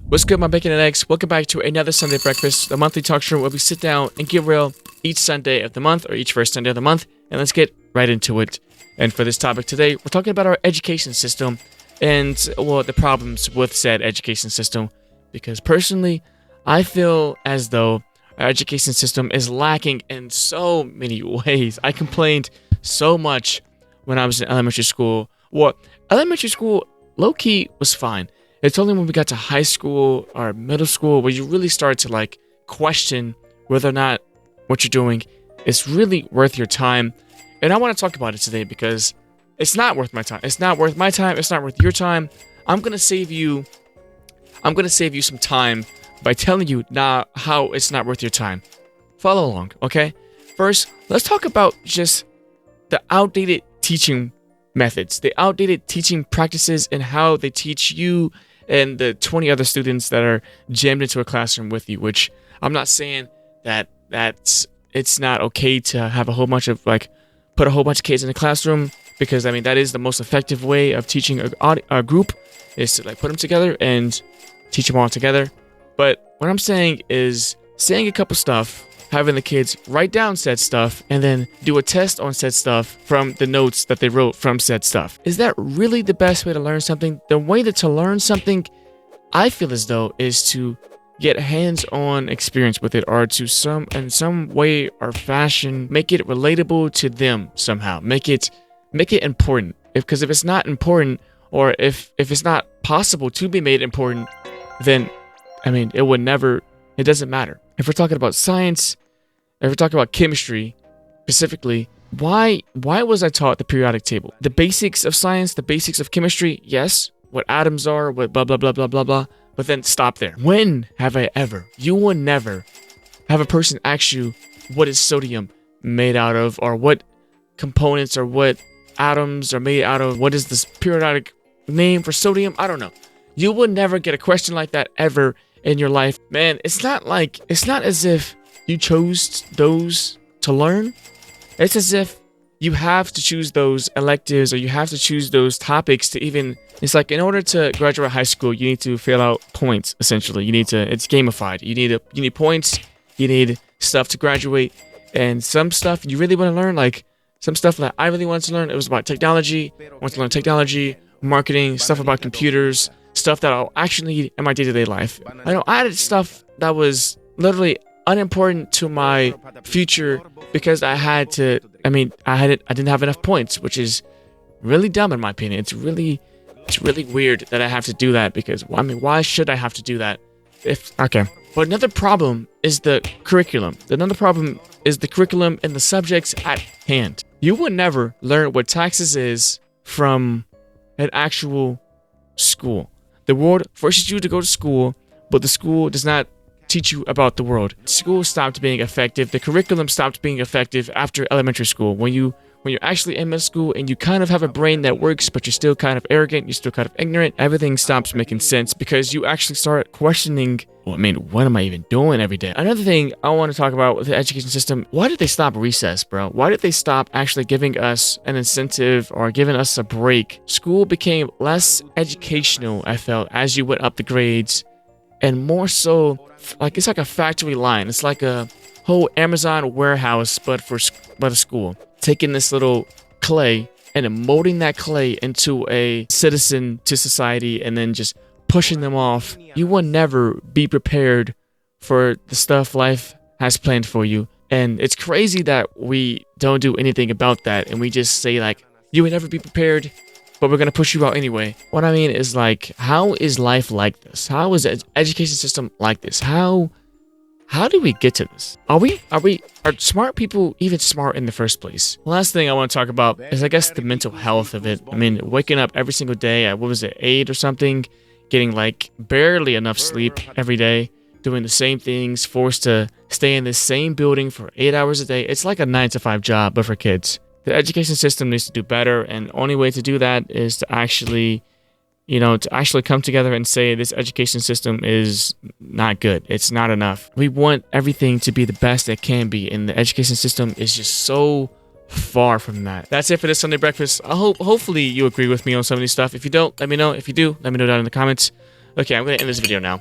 What's good, my bacon and eggs? Welcome back to another Sunday breakfast, the monthly talk show where we sit down and get real each Sunday of the month or each first Sunday of the month, and let's get right into it. And for this topic today, we're talking about our education system and, well, the problems with said education system. Because personally, I feel as though our education system is lacking in so many ways. I complained so much when I was in elementary school. Well, elementary school, low-key, was fine. It's only when we got to high school or middle school where you really start to question whether or not what you're doing is really worth your time. And I want to talk about it today because it's not worth my time. It's not worth my time. It's not worth your time. I'm gonna save you some time by telling you now how it's not worth your time. Follow along, okay? First, let's talk about just the outdated teaching methods, the outdated teaching practices, and how they teach you and the 20 other students that are jammed into a classroom with you. Which I'm not saying that it's not okay to have a whole bunch of put a whole bunch of kids in a classroom, because that is the most effective way of teaching a group, is to put them together and teach them all together. But what I'm saying is saying a couple stuff, having the kids write down said stuff, and then do a test on said stuff from the notes that they wrote from said stuff. Is that really the best way to learn something? The way to learn something, I feel as though, is to get hands-on experience with it, or to in some way or fashion make it relatable to them somehow. Make it important. Because if it's not important, or if it's not possible to be made important, then it doesn't matter. If we're talking about science, if we're talking about chemistry specifically, why was I taught the periodic table? The basics of science, the basics of chemistry, yes, what atoms are, what blah blah blah blah blah blah, but then stop there. When have I ever, you will never have a person ask you what is sodium made out of, or what components or what atoms are made out of, what is this periodic name for sodium? I don't know. You will never get a question like that ever in your life. Man, it's not as if you chose those to learn. It's as if you have to choose those electives, or you have to choose those topics to even, it's like in order to graduate high school, you need to fill out points, essentially. It's gamified. You need points, you need stuff to graduate, and some stuff you really want to learn, some stuff that I really wanted to learn, it was about technology. I wanted to learn technology, marketing, stuff about computers, stuff that I'll actually need in my day-to-day life. I added stuff that was literally unimportant to my future because I didn't have enough points, which is really dumb in my opinion. It's really weird that I have to do that, because why should I have to do that? But another problem is the curriculum. Another problem is the curriculum and the subjects at hand. You will never learn what taxes is from an actual school. The world forces you to go to school, but the school does not teach you about the world. School stopped being effective. The curriculum stopped being effective after elementary school. When you're actually in middle school and you kind of have a brain that works, but you're still kind of arrogant, you're still kind of ignorant, everything stops making sense because you actually start questioning, what am I even doing every day? Another thing I want to talk about with the education system, why did they stop recess, bro? Why did they stop actually giving us an incentive or giving us a break? School became less educational, I felt, as you went up the grades, and more so, it's like a factory line. It's like a whole Amazon warehouse, but a school. Taking this little clay and then molding that clay into a citizen to society, and then just pushing them off. You will never be prepared for the stuff life has planned for you. And it's crazy that we don't do anything about that, and we just say you will never be prepared, but we're gonna push you out anyway. What I mean is how is life like this? How is the education system like this? How do we get to this? Are smart people even smart in the first place? The last thing I want to talk about is, I guess, the mental health of it. Waking up every single day at, 8 or something, getting barely enough sleep every day, doing the same things, forced to stay in the same building for 8 hours a day. It's like a 9-to-5 job, but for kids. The education system needs to do better, and the only way to do that is to actually come together and say this education system is not good. It's not enough. We want everything to be the best it can be, and the education system is just so far from that. That's it for this Sunday breakfast. Hopefully you agree with me on some of these stuff. If you don't, let me know. If you do, let me know down in the comments. Okay, I'm going to end this video now.